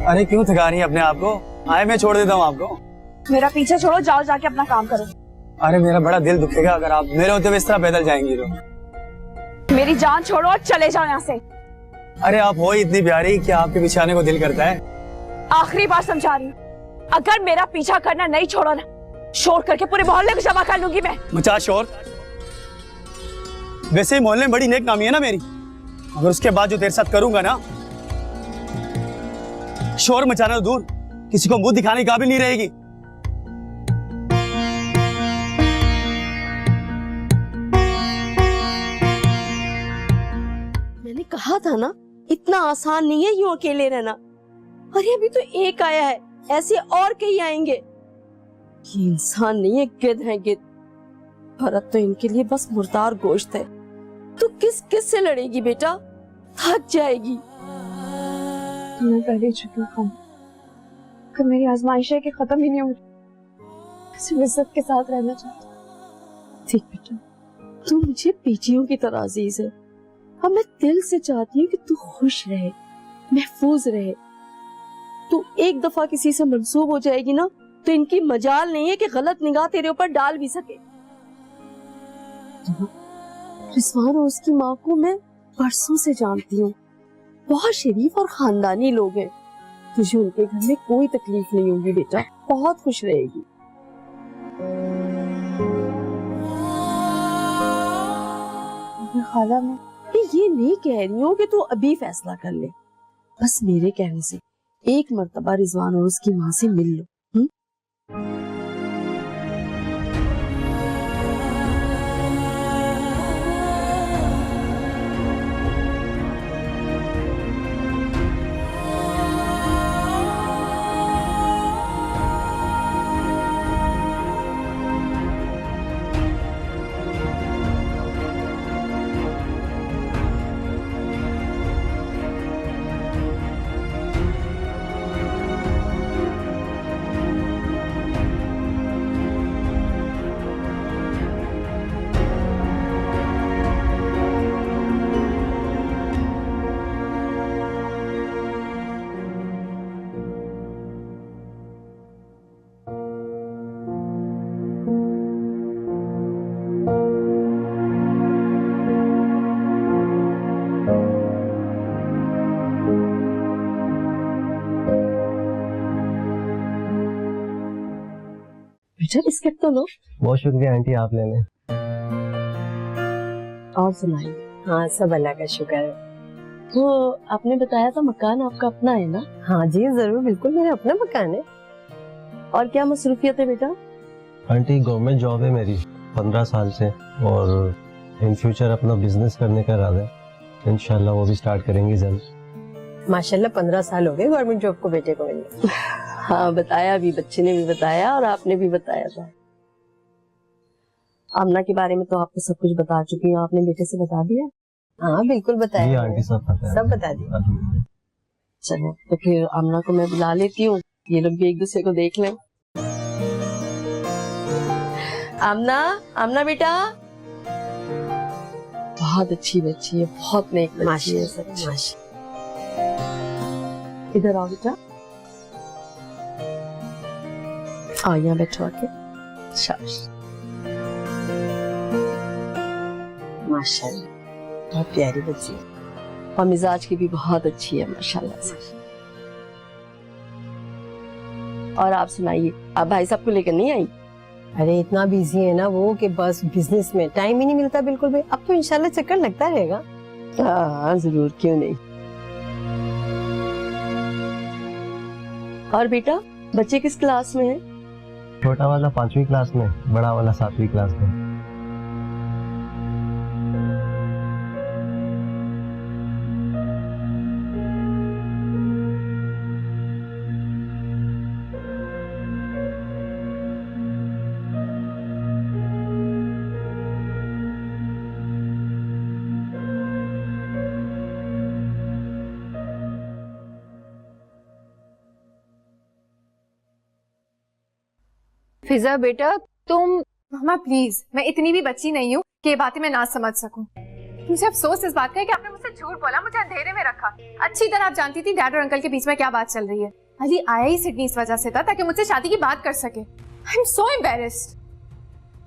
अरे क्यों थका रही है अपने आप को? आए मैं छोड़ देता हूँ आपको। मेरा पीछे छोड़ो, जाओ जाके अपना काम करो। अरे मेरा बड़ा दिल दुखेगा अगर आप मेरे होते हुए इस तरह पैदल जाएंगी तो। मेरी जान छोड़ो और चले जाओ यहाँ से। अरे आप हो ही इतनी प्यारी कि आपके पीछे आने को दिल करता है। आखिरी बार समझा रही हूँ, अगर मेरा पीछा करना नहीं छोड़ो ना, शोर करके पूरे मोहल्ले को जमा कर लूंगी मैं। मचा शोर? वैसे ही मोहल्ले में बड़ी नेक नामी है ना मेरी, अगर उसके बाद जो तेरे साथ करूंगा ना, शोर मचाना तो दूर, किसी को मुंह दिखाने की काबिल नहीं रहेगी। मैंने कहा था ना, इतना आसान नहीं है यूं अकेले रहना। अरे अभी तो एक आया है, ऐसे और कई आएंगे। ये इंसान नहीं है, गिद्ध है गिद्ध। भरत तो इनके लिए बस मुर्दार गोश्त है। तू किस किस से लड़ेगी बेटा, थक जाएगी। मैं पहले चुकी हूँ, मेरी आजमाइश है कि खत्म ही नहीं हो रही। सिर्फ इज्जत के साथ रहना चाहती हूँ। ठीक बेटा, तू मुझे पीचियों की तरह अजीज है। अब मैं दिल से चाहती हूँ कि तू खुश रहे, महफूज रहे। तू एक दफा किसी से मंसूब हो जाएगी ना, तो इनकी मजाल नहीं है कि गलत निगाह तेरे ऊपर डाल भी सके। रिजवान और उसकी माँ को मैं बरसों से जानती हूँ, बहुत शरीफ और खानदानी लोग हैं। तुझे उनके घर में कोई तकलीफ नहीं होगी बेटा, बहुत खुश रहेगी। खाला मैं ये नहीं कह रही हूँ कि तू अभी फैसला कर ले, बस मेरे कहने से एक मर्तबा रिजवान और उसकी माँ से मिल लो। बेटा बिस्किट तो लो। बहुत शुक्रिया आंटी, आप ले लें। और सुनाइए। हाँ सब अल्लाह का शुक्र है। तो आपने बताया था मकान आपका अपना है ना? हाँ जी जरूर, बिल्कुल मेरा अपना मकान है। और क्या मसरूफियत है बेटा? आंटी गवर्नमेंट जॉब है मेरी 15 साल से, और इन फ्यूचर अपना बिजनेस करने का इरादा है। इंशाल्लाह वो भी स्टार्ट करेंगे जल्द। माशाल्लाह 15 साल हो गए गवर्नमेंट जॉब को बेटे को मिलने। हाँ बताया भी, बच्चे ने भी बताया और आपने भी बताया था। आमना के बारे में तो आपको सब कुछ बता चुकी हूँ, आपने बेटे से बता दिया? हाँ बिल्कुल बताया। जी आंटी सब पता है, सब बता दिया। चलो तो फिर आमना को मैं बुला लेती हूँ, ये लोग भी एक दूसरे को देख लें। आमना, आमना बेटा, बहुत अच्छी बच्ची है, बहुत नेक बच्ची है सच। इधर आओ बेटा, आओ यहाँ बैठो आके। शाबाश, माशाल्लाह बहुत प्यारी बच्ची है, और मिजाज की भी बहुत अच्छी है माशाल्लाह से। और आप सुनाइए, आप भाई साहब को लेकर नहीं आई? अरे इतना बिजी है ना वो कि बस बिजनेस में टाइम ही नहीं मिलता बिल्कुल भी। अब तो इंशाल्लाह चक्कर लगता रहेगा। हाँ जरूर, क्यों नहीं। और बेटा बच्चे किस क्लास में है? छोटा वाला 5वीं क्लास में, बड़ा वाला 7वीं क्लास में। फिजा बेटा तुम। मामा प्लीज, मैं इतनी भी बच्ची नहीं हूँ कि ये बातें मैं ना समझ सकूं। मुझे अफसोस इस बात का है कि आपने मुझसे मुझसे झूठ बोला, मुझे अंधेरे में रखा। अच्छी तरह आप जानती थी डैड और अंकल के बीच में क्या बात चल रही है। अली आया ही सिडनी इस वजह से था ताकि मुझसे शादी की बात कर सके। I am so embarrassed.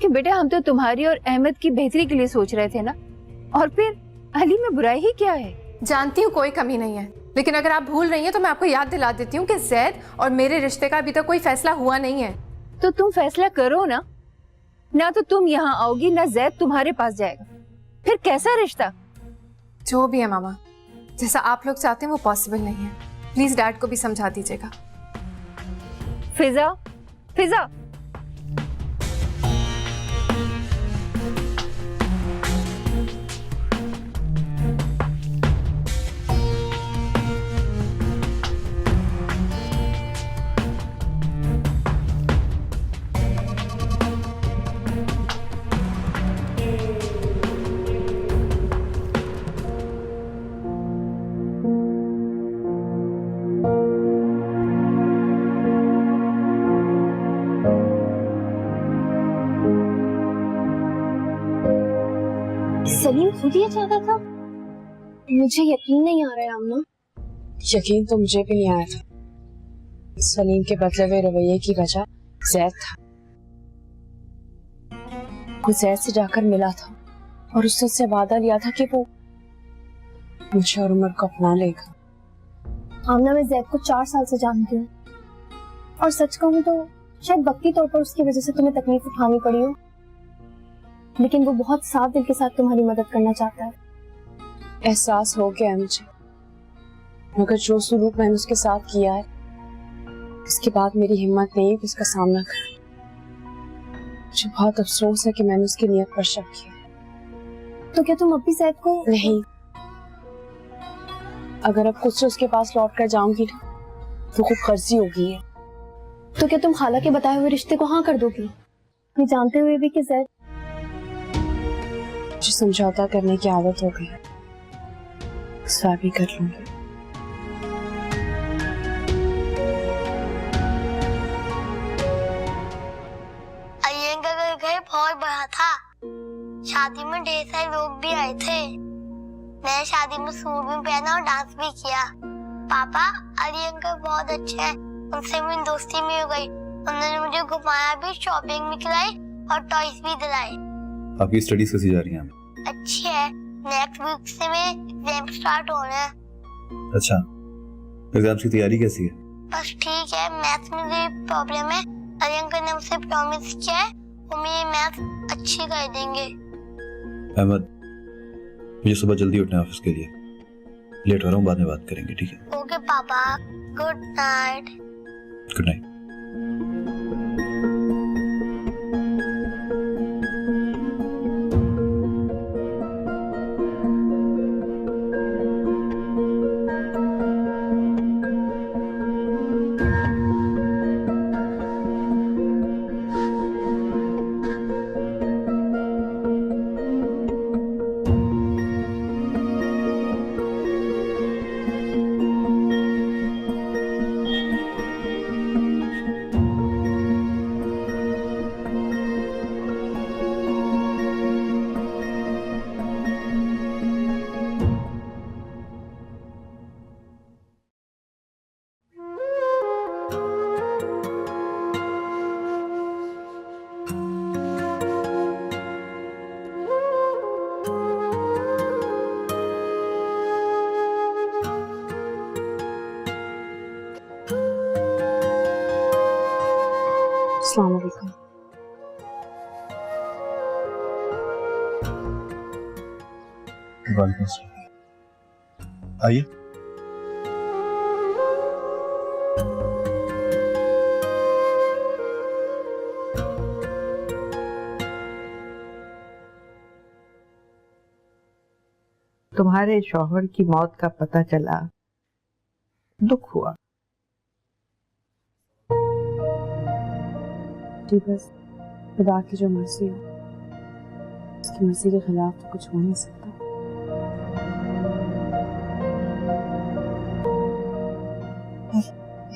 कि बेटा हम तो तुम्हारी और अहमद की बेहतरी के लिए सोच रहे थे ना, और फिर अली में बुराई ही क्या है? जानती हूँ कोई कमी नहीं है, लेकिन अगर आप भूल रही हैं तो मैं आपको याद दिला देती हूँ कि जैद और मेरे रिश्ते का अभी तक कोई फैसला हुआ नहीं है। तो तुम फैसला करो ना, ना तो तुम यहाँ आओगी ना जैद तुम्हारे पास जाएगा, फिर कैसा रिश्ता? जो भी है मामा, जैसा आप लोग चाहते हैं वो पॉसिबल नहीं है। प्लीज डैड को भी समझा दीजिएगा। फिजा, फिजा, सलीम खुद ये चाहता था? मुझे यकीन नहीं आ रहा है अम्मा। यकीन तो मुझे भी नहीं आया था। सलीम के बदले हुए रवैये की वजह जैद था। वो जैद से जाकर मिला था और उससे वादा लिया था कि वो मुझे और उमर को अपना लेगा। आमना, मैं जैद को 4 साल से जानती हूँ, और सच कहूँ तो शायद वक्ती तौर पर उसकी वजह से तुम्हें तकलीफ उठानी पड़ी हो, लेकिन वो बहुत साफ दिल के साथ तुम्हारी मदद करना चाहता है। एहसास हो गया है मुझे, मगर जो सुलूक मैंने उसके साथ किया है उसके बाद मेरी हिम्मत नहीं है कि उसका सामना करूं। मुझे बहुत अफसोस है कि मैंने उसकी नीयत पर शक किया। तो क्या तुम अब भी जैद को? नहीं, अगर अब खुद से उसके पास लौट कर जाऊंगी ना तो खूब कर्जी होगी है। तो क्या तुम खाला के बताए हुए रिश्ते को हाँ कर दोगी, ये जानते हुए भी कि जैद? मुझे समझौता करने की आदत हो गई, इस बार भी कर लूंगी। अय्यंगा का घर बहुत बड़ा था, शादी में ढेर सारे लोग भी आए थे। मैंने शादी में सूट भी पहना और डांस भी किया। पापा, अली अंकल बहुत अच्छे हैं, उनसे मेरी दोस्ती भी हो गई। उन्होंने मुझे घुमाया भी, शॉपिंग भी कराई और टॉयज भी दिलाए। आपकी स्टडीज कैसी जा रही हैं? अच्छी है, नेक्स्ट वीक से मेरे एग्जाम स्टार्ट हो रहे हैं। अच्छा, एग्जाम्स की तैयारी कैसी है? बस ठीक है, मैथ्स में कोई प्रॉब्लम है। अली अंकल ने मुझसे प्रॉमिस किया है वो मेरी मैथ्स अच्छी कर देंगे। अहमद, मुझे सुबह जल्दी उठना है ऑफिस के लिए, लेट हो रहा हूँ, बाद में बात करेंगे, ठीक है? ओके पापा, गुड नाइट। Good night. अस्सलाम वालेकुम। वालेकुम अस्सलाम। आइए। तुम्हारे शौहर की मौत का पता चला, दुख हुआ। जी बस खुदा की जो मर्जी हो, उसकी मर्जी के खिलाफ तो कुछ हो नहीं सकता।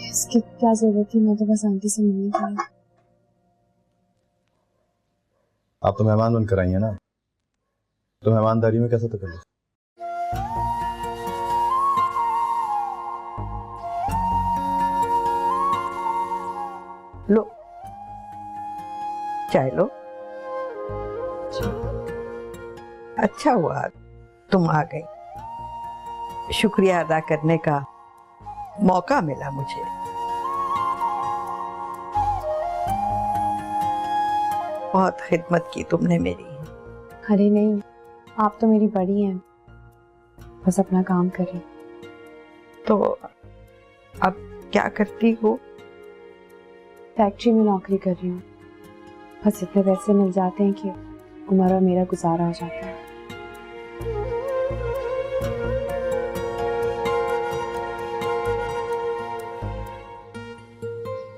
इसकी क्या जरूरत थी, मैं तो बस आंटी से मिलने के लिए। आप तो मेहमान बनकर आई हैं ना, तो मेहमानदारी में कैसा तकल्लुफ़? लो चाय लो। अच्छा हुआ तुम आ गई, शुक्रिया अदा करने का मौका मिला मुझे। बहुत खिदमत की तुमने मेरी। अरे नहीं, आप तो मेरी बड़ी हैं, बस अपना काम करें। तो अब क्या करती हो? फैक्ट्री में नौकरी कर रही हूँ, बस इतने पैसे मिल जाते हैं कि उमर और मेरा गुजारा हो जाता है।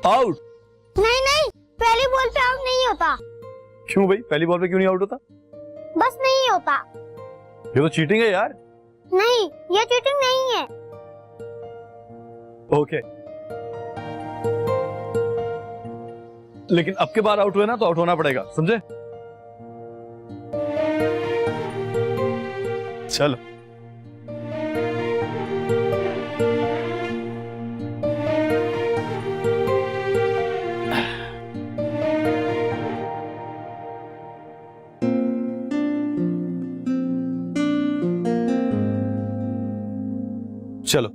आउट। नहीं नहीं, पहली बॉल पे आउट नहीं होता। क्यों भाई, पहली बॉल पे क्यों नहीं आउट होता? बस नहीं होता। ये तो चीटिंग है यार। नहीं, ये चीटिंग नहीं है। ओके, लेकिन अब के बार आउट हुए ना तो आउट होना पड़ेगा, समझे? चलो। चलो।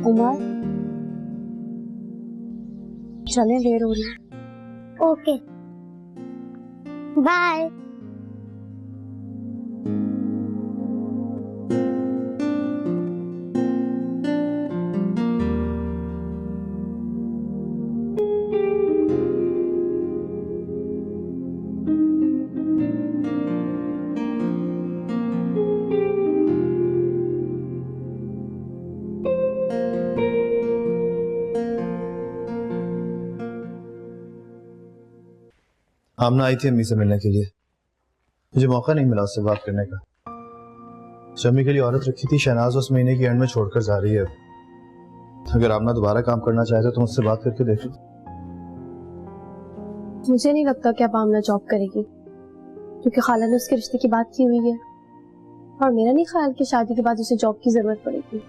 उमर चले, देर हो रही है। Okay, bye. आमना आई थी अम्मी से मिलने के लिए, मुझे मौका नहीं मिला उससे बात करने का। शम्मी के लिए औरत रखी थी, शहनाज उस महीने की एंड में छोड़कर जा रही है। अगर आमना दोबारा काम करना चाहे तो मुझसे बात करके देखो। मुझे नहीं लगता कि अब आमना जॉब करेगी, क्योंकि खाला ने उसके रिश्ते की बात की हुई है और मेरा नहीं ख्याल कि शादी के बाद उसे जॉब की जरूरत पड़ेगी।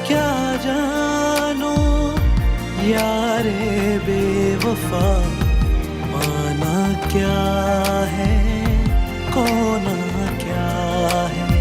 क्या जानो यारे बेवफा, माना क्या